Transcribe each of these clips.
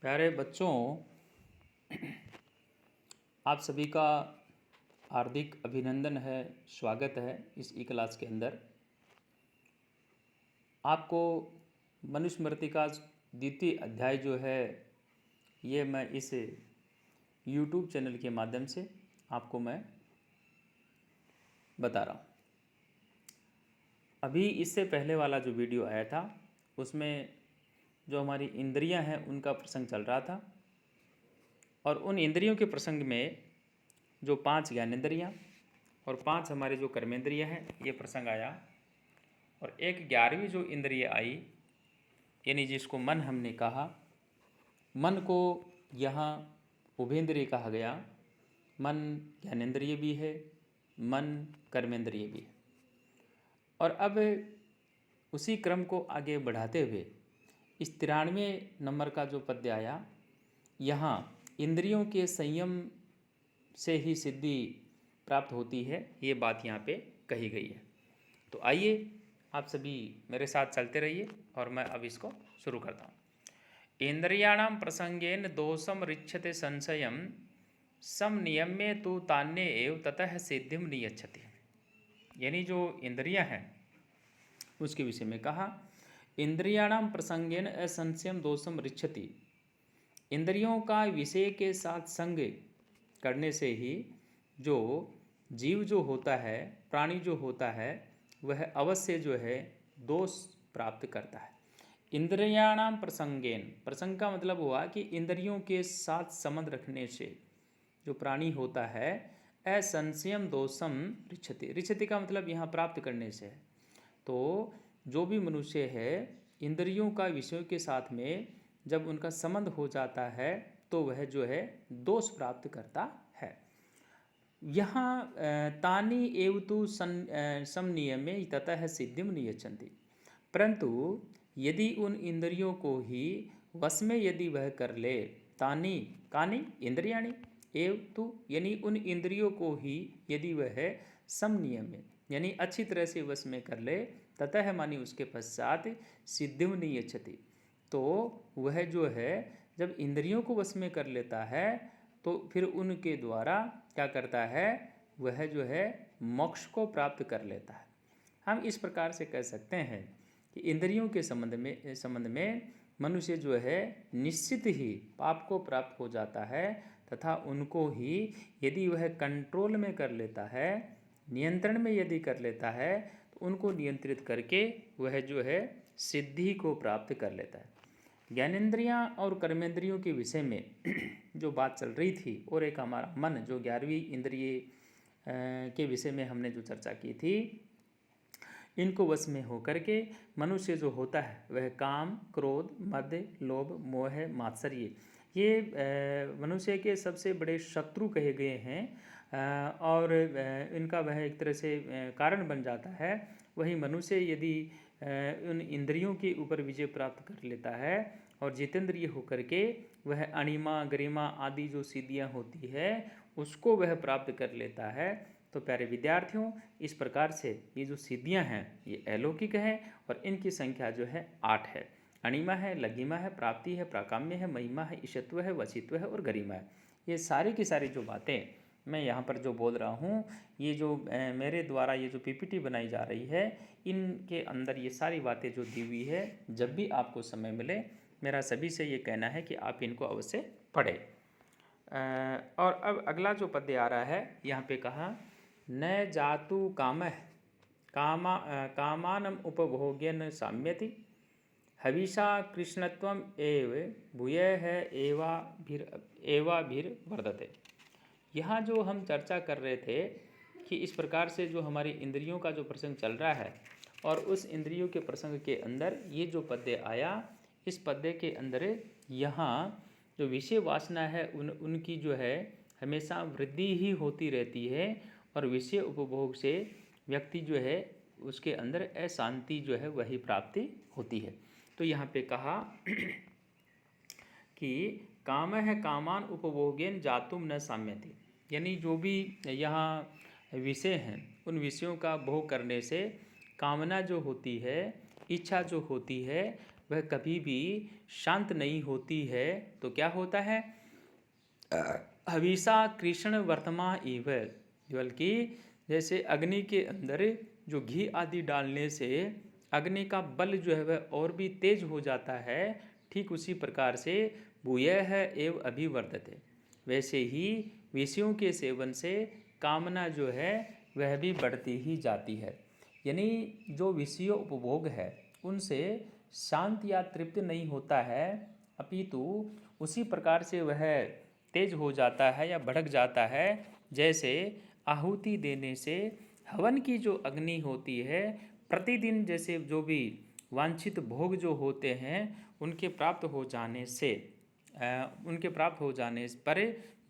प्यारे बच्चों, आप सभी का हार्दिक अभिनंदन है, स्वागत है इस ई क्लास के अंदर। आपको मनुस्मृति का द्वितीय अध्याय जो है ये मैं इस यूट्यूब चैनल के माध्यम से आपको मैं बता रहा हूँ। अभी इससे पहले वाला जो वीडियो आया था उसमें जो हमारी इंद्रियां हैं उनका प्रसंग चल रहा था, और उन इंद्रियों के प्रसंग में जो 5 ज्ञानेंद्रियां और 5 हमारे जो कर्मेंद्रिय हैं ये प्रसंग आया, और एक 11वीं जो इंद्रिय आई यानी जिसको मन हमने कहा। मन को यहाँ उभेंद्रिय कहा गया। मन ज्ञानेंद्रिय भी है, मन कर्मेंद्रिय भी है। और अब उसी क्रम को आगे बढ़ाते हुए इस 93वें नंबर का जो पद्य आया, यहाँ इंद्रियों के संयम से ही सिद्धि प्राप्त होती है, ये बात यहाँ पे कही गई है। तो आइए आप सभी मेरे साथ चलते रहिए और मैं अब इसको शुरू करता हूँ। इंद्रियाणाम प्रसंगेन दोषम रिच्छते संशयम समनियम्य तु तान्य एव ततः सिद्धिम नियच्छति। यानी जो इंद्रियां हैं उसके विषय में कहा, इंद्रियाणाम प्रसंगेन असंशयम दोषम रिच्छति। इंद्रियों का विषय के साथ संग करने से ही जो जीव जो होता है, प्राणी जो होता है, वह अवश्य जो है दोष प्राप्त करता है। इंद्रियाणाम प्रसंगेन, प्रसंग का मतलब हुआ कि इंद्रियों के साथ संबंध रखने से जो प्राणी होता है असंशयम दोषम रिच्छति। रिच्छति का मतलब यहाँ प्राप्त करने से है। तो जो भी मनुष्य है इंद्रियों का विषयों के साथ में जब उनका संबंध हो जाता है तो वह जो है दोष प्राप्त करता है। यहाँ तानी एवतु समनियमे ततः सिद्धिम नियच्छन्ति। परंतु यदि उन इंद्रियों को ही वश में यदि वह कर ले, तानी कानी इंद्रियाणी एवतु यानी उन इंद्रियों को ही यदि वह समनियम यानी अच्छी तरह से वश में कर ले, ततः मानी उसके पश्चात सिद्धिम नियच्छति। तो वह जो है जब इंद्रियों को वश में कर लेता है तो फिर उनके द्वारा क्या करता है, वह जो है मोक्ष को प्राप्त कर लेता है। हम इस प्रकार से कह सकते हैं कि इंद्रियों के संबंध में मनुष्य जो है निश्चित ही पाप को प्राप्त हो जाता है, तथा उनको ही यदि वह कंट्रोल में कर लेता है, नियंत्रण में यदि कर लेता है, तो उनको नियंत्रित करके वह जो है सिद्धि को प्राप्त कर लेता है। ज्ञानेंद्रियां और कर्मेंद्रियों के विषय में जो बात चल रही थी, और एक हमारा मन जो 11वीं इंद्रिय के विषय में हमने जो चर्चा की थी, इनको वश में होकर के मनुष्य जो होता है वह काम, क्रोध, मद, लोभ, मोह, मात्सर्य ये मनुष्य के सबसे बड़े शत्रु कहे गए हैं, और इनका वह एक तरह से कारण बन जाता है। वही मनुष्य यदि उन इंद्रियों के ऊपर विजय प्राप्त कर लेता है और जितेंद्रिय होकर के वह अणिमा, गरिमा आदि जो सिद्धियां होती है उसको वह प्राप्त कर लेता है। तो प्यारे विद्यार्थियों, इस प्रकार से ये जो सिद्धियां हैं ये अलौकिक है, और इनकी संख्या जो है 8 है। अणिमा है, लघिमा है, प्राप्ति है, प्राकाम्य है, महिमा है, ईशत्व है, वशित्व है और गरिमा है। ये सारी की सारी जो बातें मैं यहाँ पर जो बोल रहा हूँ, ये जो मेरे द्वारा ये जो पीपीटी बनाई जा रही है, इनके अंदर ये सारी बातें जो दी हुई है, जब भी आपको समय मिले मेरा सभी से ये कहना है कि आप इनको अवश्य पढ़ें। और अब अगला जो पद्य आ रहा है यहाँ पे कहा, न जातु कामानम उपभोग्यन साम्यति हविषा कृष्णत्वम एव भूयः एवाभिर्वर्धते। यहाँ जो हम चर्चा कर रहे थे कि इस प्रकार से जो हमारी इंद्रियों का जो प्रसंग चल रहा है, और उस इंद्रियों के प्रसंग के अंदर ये जो पद्य आया, इस पद्य के अंदर यहाँ जो विषय वासना है उनकी जो है हमेशा वृद्धि ही होती रहती है, और विषय उपभोग से व्यक्ति जो है उसके अंदर अशांति जो है वही प्राप्ति होती है। तो यहाँ पे कहा कि काम है कामान उपभोगेन जातुम न साम्यति, यानी जो भी यहाँ विषय हैं उन विषयों का भोग करने से कामना जो होती है, इच्छा जो होती है, वह कभी भी शांत नहीं होती है। तो क्या होता है, हविषा कृष्ण वर्तमा इव, बल्कि जैसे अग्नि के अंदर जो घी आदि डालने से अग्नि का बल जो है वह और भी तेज हो जाता है, ठीक उसी प्रकार से भूयः एव अभिवर्धते, वैसे ही विषयों के सेवन से कामना जो है वह भी बढ़ती ही जाती है। यानी जो विषय उपभोग है उनसे शांत या तृप्त नहीं होता है, अपितु उसी प्रकार से वह तेज हो जाता है या भड़क जाता है, जैसे आहुति देने से हवन की जो अग्नि होती है, प्रतिदिन जैसे जो भी वांछित भोग जो होते हैं उनके प्राप्त हो जाने से उनके प्राप्त हो जाने पर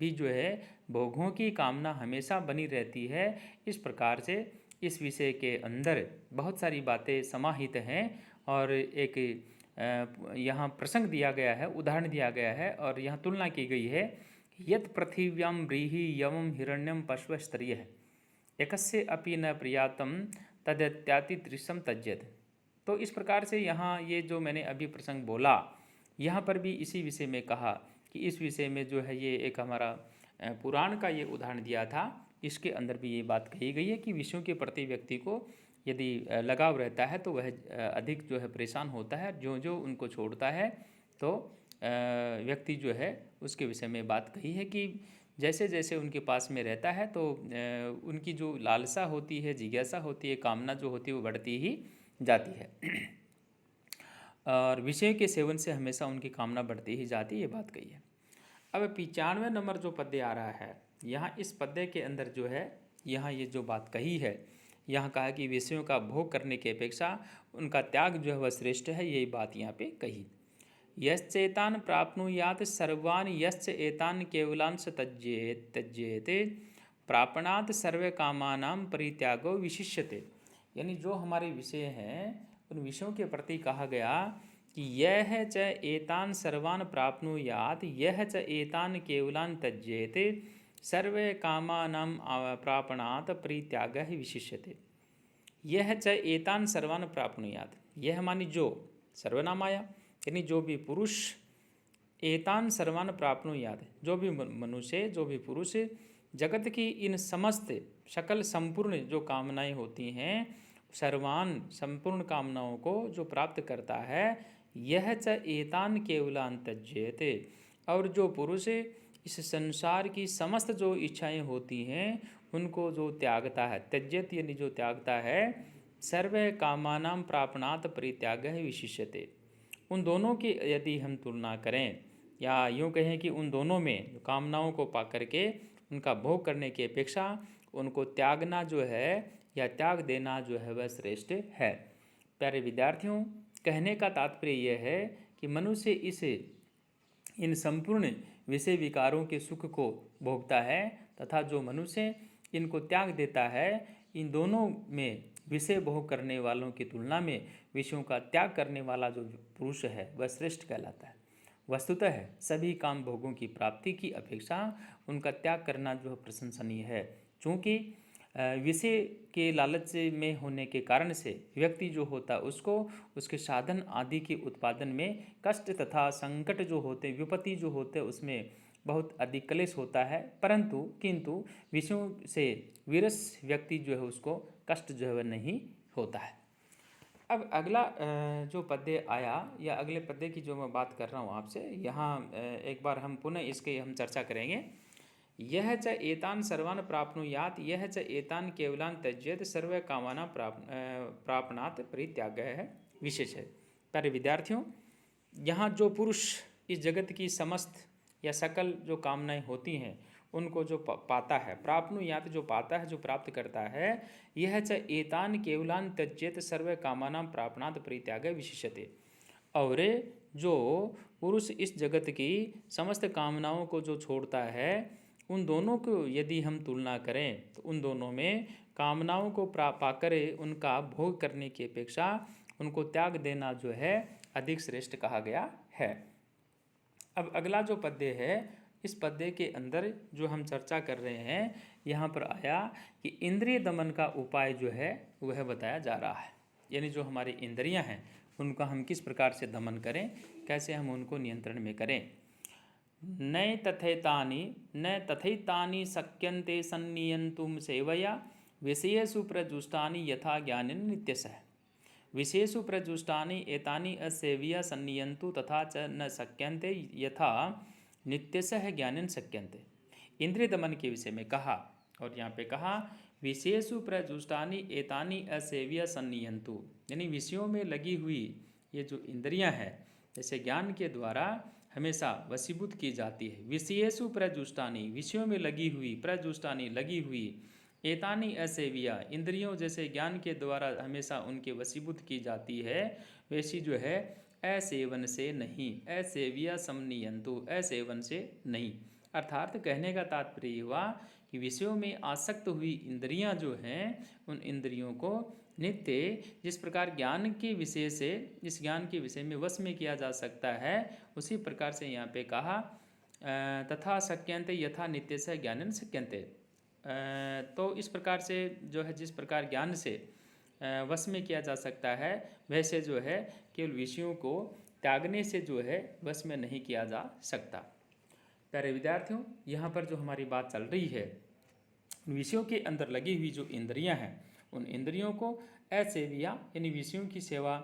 भी जो है भोगों की कामना हमेशा बनी रहती है। इस प्रकार से इस विषय के अंदर बहुत सारी बातें समाहित हैं और एक यहाँ प्रसंग दिया गया है, उदाहरण दिया गया है और यहाँ तुलना की गई है। यत् पृथिव्यां व्रीहि यवं हिरण्यं पश्वस्तरीयः एकस्य अपि न प्रियातम तदत्याति त्रिशम तज्यत। तो इस प्रकार से यहाँ ये जो मैंने अभी प्रसंग बोला, यहाँ पर भी इसी विषय में कहा कि इस विषय में जो है ये एक हमारा पुराण का ये उदाहरण दिया था, इसके अंदर भी ये बात कही गई है कि विषयों के प्रति व्यक्ति को यदि लगाव रहता है तो वह अधिक जो है परेशान होता है, जो जो उनको छोड़ता है तो व्यक्ति जो है उसके विषय में बात कही है कि जैसे जैसे उनके पास में रहता है तो उनकी जो लालसा होती है, जिज्ञासा होती है, कामना जो होती है वो बढ़ती ही जाती है और विषय के सेवन से हमेशा उनकी कामना बढ़ती ही जाती है, ये बात कही है। अब 95 नंबर जो पद्य आ रहा है, यहाँ इस पद्य के अंदर जो है यहाँ ये जो बात कही है, यहाँ कहा कि विषयों का भोग करने की अपेक्षा उनका त्याग जो है वह श्रेष्ठ है, यही बात यहाँ पे कही। यश्चेतान प्राप्नुयात सर्वान यश्च एतान केवलांश त्यज्येते प्रापणात सर्व कामानाम परित्यागो विशिष्यते। यानी जो हमारे विषय हैं उन विषयों के प्रति कहा गया कि यह च एतान सर्वान प्राप्नुयात यह च एतान केवलान त्यज्येते सर्वे कामानाम प्रापणात परित्यागः विशिष्यते। यह च एतान सर्वान प्राप्नुयात, यह मानी जो सर्वनाम आया, यानी जो भी पुरुष एतान सर्वान प्राप्नुयात, जो भी मनुष्य, जो भी पुरुष जगत की इन समस्त सकल संपूर्ण जो कामनाएं होती हैं, सर्वान संपूर्ण कामनाओं को जो प्राप्त करता है, यह च एतान केवलान त्यज्येते, और जो पुरुष इस संसार की समस्त जो इच्छाएं होती हैं उनको जो त्यागता है, त्यज्यत यानी जो त्यागता है, सर्व कामानाम प्रापणात परित्यागः विशिष्यते। उन दोनों की यदि हम तुलना करें या यूँ कहें कि उन दोनों में कामनाओं को पा करके उनका भोग करने की अपेक्षा उनको त्यागना जो है या त्याग देना जो है वह श्रेष्ठ है। प्यारे विद्यार्थियों, कहने का तात्पर्य यह है कि मनुष्य इस इन संपूर्ण विषय विकारों के सुख को भोगता है तथा जो मनुष्य इनको त्याग देता है, इन दोनों में विषय भोग करने वालों की तुलना में विषयों का त्याग करने वाला जो पुरुष है वह श्रेष्ठ कहलाता है। वस्तुतः सभी काम भोगों की प्राप्ति की अपेक्षा उनका त्याग करना जो प्रशंसनीय है, क्योंकि विषय के लालच में होने के कारण से व्यक्ति जो होता है उसको उसके साधन आदि के उत्पादन में कष्ट तथा संकट जो होते, विपत्ति जो होते, उसमें बहुत अधिक क्लेश होता है, परंतु किंतु विषयों से विरस व्यक्ति जो है उसको कष्ट जो है वह नहीं होता है। अब अगला जो पद्य आया या अगले पद्य की जो मैं बात कर रहा हूँ आपसे, यहाँ एक बार हम पुनः इसके हम चर्चा करेंगे। यह च एतान सर्वान प्राप्नुयात यह च एतान केवलान त्यज्येत सर्व कामाना प्रापणात परित्यागः विशेष है। प्यारे विद्यार्थियों, यहाँ जो पुरुष इस जगत की समस्त या सकल जो कामनाएं होती हैं उनको जो पाता है, प्राप्नुयात जो पाता है, जो प्राप्त करता है, यह च एतान केवलान त्यज्येत सर्व कामानां प्रापणात परित्यागः विशिष्यते। और जो पुरुष इस जगत की समस्त कामनाओं को जो छोड़ता है, उन दोनों को यदि हम तुलना करें तो उन दोनों में कामनाओं को पाकर उनका भोग करने की अपेक्षा उनको त्याग देना जो है अधिक श्रेष्ठ कहा गया है। अब अगला जो पद्य है, इस पद्य के अंदर जो हम चर्चा कर रहे हैं, यहाँ पर आया कि इंद्रिय दमन का उपाय जो है वह बताया जा रहा है। यानी जो हमारी इंद्रियां हैं उनका हम किस प्रकार से दमन करें, कैसे हम उनको नियंत्रण में करें। न तथैतानि शक्यन्ते सन्नियन्तुं सेवया विषयेषु प्रजुष्टानि यथा ज्ञानेन नित्यशः। विषयेषु प्रजुष्टानि एतानि असेव्या सन्नियन्तु तथा च न शक्यन्ते यथा नित्यशः ज्ञानेन शक्यन्ते। इंद्रिय दमन के विषय में कहा, और यहाँ पे कहा विषयेषु प्रजुष्टानि एतानि असेव्या सन्नियन्तु, यानी विषयों में लगी हुई ये जो इंद्रियां हैं, जैसे ज्ञान के द्वारा हमेशा वशीभूत की जाती है। विषयेषु प्रजुष्टानि, विषयों में लगी हुई, प्रजुष्टानि लगी हुई, एतानि असेव्या, इंद्रियों जैसे ज्ञान के द्वारा हमेशा उनके वशीभूत की जाती है, वैसी जो है असेवन से नहीं, असेव्या समनियंतु, असेवन से नहीं। अर्थात कहने का तात्पर्य हुआ कि विषयों में आसक्त हुई इंद्रियां जो हैं, उन इंद्रियों को नित्य जिस प्रकार ज्ञान के विषय से, इस ज्ञान के विषय में वश में किया जा सकता है, उसी प्रकार से यहाँ पे कहा तथा शक्यन्ते यथा नित्य से ज्ञानेन शक्यन्ते। तो इस प्रकार से जो है जिस प्रकार ज्ञान से वश में किया जा सकता है, वैसे जो है केवल विषयों को त्यागने से जो है वश में नहीं किया जा सकता। प्यारे विद्यार्थियों, यहाँ पर जो हमारी बात चल रही है, विषयों के अंदर लगी हुई जो इंद्रियां हैं, उन इंद्रियों को असेव्या यानी विषयों की सेवा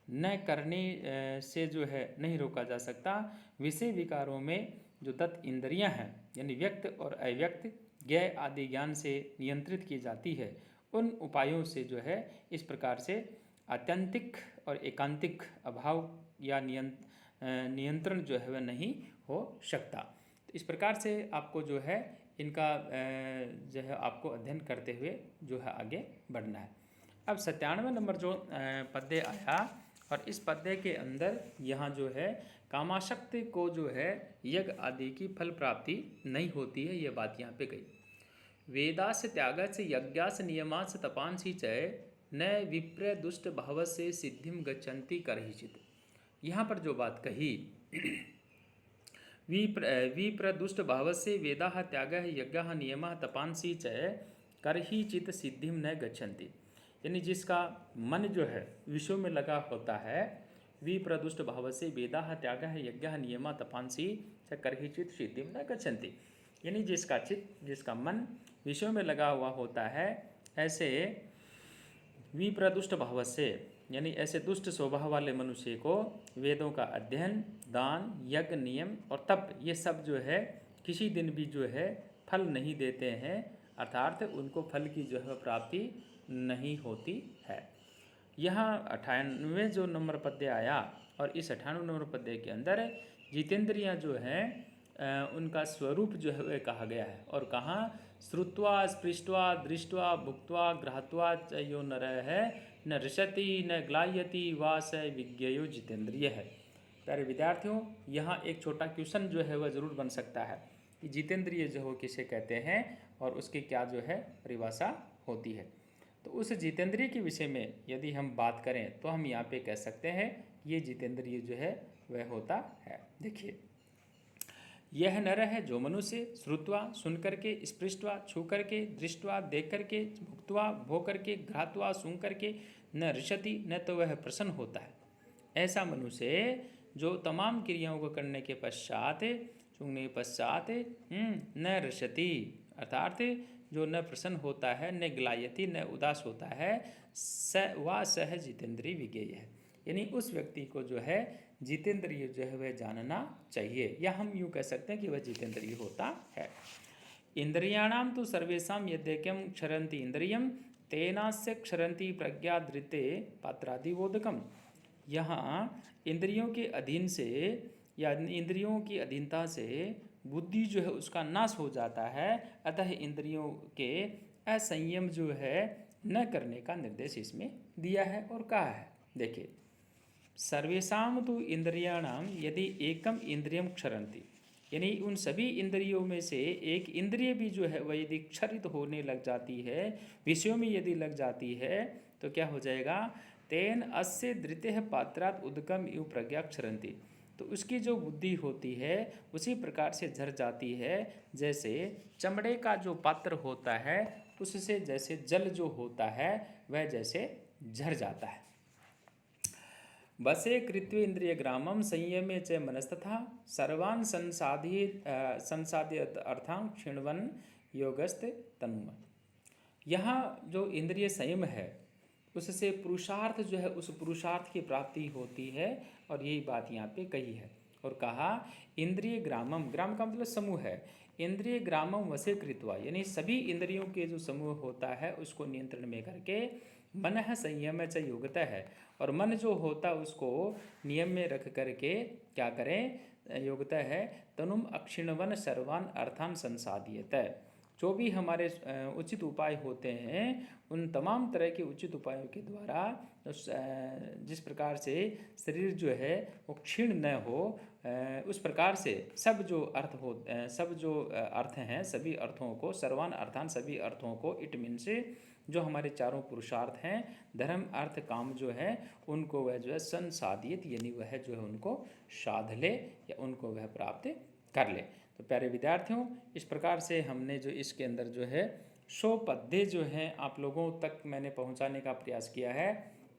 न करने से जो है नहीं रोका जा सकता। विषय विकारों में जो दत्त इंद्रियां हैं, यानी व्यक्त और अव्यक्त ज्ञेय आदि ज्ञान से नियंत्रित की जाती है, उन उपायों से जो है इस प्रकार से आत्यंतिक और एकांतिक अभाव या नियंत्रण जो है वह नहीं हो सकता। तो इस प्रकार से आपको जो है इनका जो है आपको अध्ययन करते हुए जो है आगे बढ़ना है। अब 97 नंबर जो पद्य आया, और इस पद्य के अंदर यहाँ जो है कामाशक्ति को जो है यज्ञ आदि की फल प्राप्ति नहीं होती है, ये बात यहाँ पे गई। वेदास्य त्यागस्य यज्ञास्य नियमास्य तपांसि च न विप्र दुष्ट भावस्य सिद्धिम गच्छन्ति करहिचित्। यहाँ पर जो बात कही विप्र दुष्ट भावस्य वेदाः त्यागः यज्ञः नियमः तपांसि च करहिचित् सिद्धिम न गच्छन्ति, यानी जिसका मन जो है विषयों में लगा होता है, विप्रदुष्ट भावस्य वेदाः त्यागः यज्ञः नियमः तपांसि च करहिचित् सिद्धिम न गच्छन्ति, यानी जिसका चित्त, जिसका मन विषयों में लगा हुआ होता है, ऐसे विप्रदुष्ट भाव से यानी ऐसे दुष्ट स्वभाव वाले मनुष्य को वेदों का अध्ययन, दान, यज्ञ, नियम और तप, ये सब जो है किसी दिन भी जो है फल नहीं देते हैं, अर्थात उनको फल की जो है प्राप्ति नहीं होती है। यहाँ 98 जो नंबर पद्य आया, और इस 98 नंबर पद्य के अंदर जितेंद्रियाँ जो हैं उनका स्वरूप जो है वह कहा गया है, और कहाँ श्रुत्वा स्पृष्ट्वा दृष्ट्वा भुक्त्वा ग्रहत्वा च यो नरः है न ऋषति न ग्लायति वा स विज्ञेयो जितेंद्रिय है। प्यारे विद्यार्थियों, यहाँ एक छोटा क्वेश्चन जो है वह ज़रूर बन सकता है कि जितेंद्रिय जो हो किसे कहते हैं और उसकी क्या जो है परिभाषा होती है। तो उस जितेंद्रिय के विषय में यदि हम बात करें तो हम यहाँ पे कह सकते हैं ये जितेंद्रिय जो है वह होता है। देखिए, यह नर है जो मनुष्य श्रुत्वा सुन करके, स्पृष्ट्वा छू करके, दृष्ट्वा देख करके, भुक्त्वा भो करके, घ्रात्वा सूंघ करके न ऋषति न तो वह प्रसन्न होता है। ऐसा मनुष्य जो तमाम क्रियाओं को करने के पश्चात, सूंघने के पश्चात न ऋषति अर्थात जो न प्रसन्न होता है, न ग्लायति न उदास होता है, सह जितेंद्रिय विज्ञेय है, यानी उस व्यक्ति को जो है जितेंद्रिय जो है वह जानना चाहिए, या हम यूँ कह सकते हैं कि वह जितेंद्रिय होता है। इंद्रियाणाम तो सर्वेशा यद्यक्यम क्षरन्ति इंद्रियम तेनास्य क्षरन्ति प्रज्ञाधृते पात्रादिबोधकम। यहाँ इंद्रियों के अधीन से या इंद्रियों की अधीनता से बुद्धि जो है उसका नाश हो जाता है, अतः इंद्रियों के असंयम जो है न करने का निर्देश इसमें दिया है और कहा है। देखिए, सर्वेषां तु इंद्रियाणाम यदि एकम इंद्रियम क्षरन्ति, यानी उन सभी इंद्रियों में से एक इंद्रिय भी जो है वह यदि क्षरित होने लग जाती है, विषयों में यदि लग जाती है, तो क्या हो जाएगा, तेन अस्य धृतेः पात्रात् उदकम इव प्रज्ञा क्षरन्ति, तो उसकी जो बुद्धि होती है उसी प्रकार से झर जाती है, जैसे चमड़े का जो पात्र होता है उससे जैसे जल जो होता है वह जैसे झर जाता है। वसे कृत्वेन्द्रियग्रामं संयमे च मनस्तथा सर्वान् संसाधयत अर्थां क्षिण्वन् योगस्थ तनुम। यहाँ जो इंद्रिय संयम है उससे पुरुषार्थ जो है उस पुरुषार्थ की प्राप्ति होती है, और यही बात यहाँ पे कही है। और कहा इंद्रिय ग्रामम, ग्राम का मतलब समूह है, इंद्रिय ग्रामम वसे कृत्वा, यानी सभी इंद्रियों के जो समूह होता है उसको नियंत्रण में करके मन है संयम च योगता है, और मन जो होता है उसको नियम में रख करके क्या करें, योगता है। तनुम अक्षिणवन सर्वान अर्थान संसाधियत, जो भी हमारे उचित उपाय होते हैं उन तमाम तरह के उचित उपायों के द्वारा जिस प्रकार से शरीर जो है वो क्षीण न हो, उस प्रकार से सब जो अर्थ हैं सभी अर्थों को, सर्वान अर्थान सभी अर्थों को, इट मीन से जो हमारे चारों पुरुषार्थ हैं धर्म अर्थ काम जो है उनको वह जो है संसाधित, यानी वह जो है उनको साध ले या उनको वह प्राप्त कर ले। तो प्यारे विद्यार्थियों, इस प्रकार से हमने जो इसके अंदर जो है 100 पद्य जो हैं आप लोगों तक मैंने पहुंचाने का प्रयास किया है।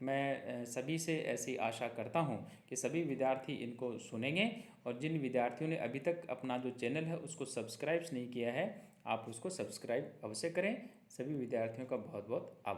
मैं सभी से ऐसी आशा करता हूं कि सभी विद्यार्थी इनको सुनेंगे, और जिन विद्यार्थियों ने अभी तक अपना जो चैनल है उसको सब्सक्राइब नहीं किया है आप उसको सब्सक्राइब अवश्य करें। सभी विद्यार्थियों का बहुत बहुत आभार।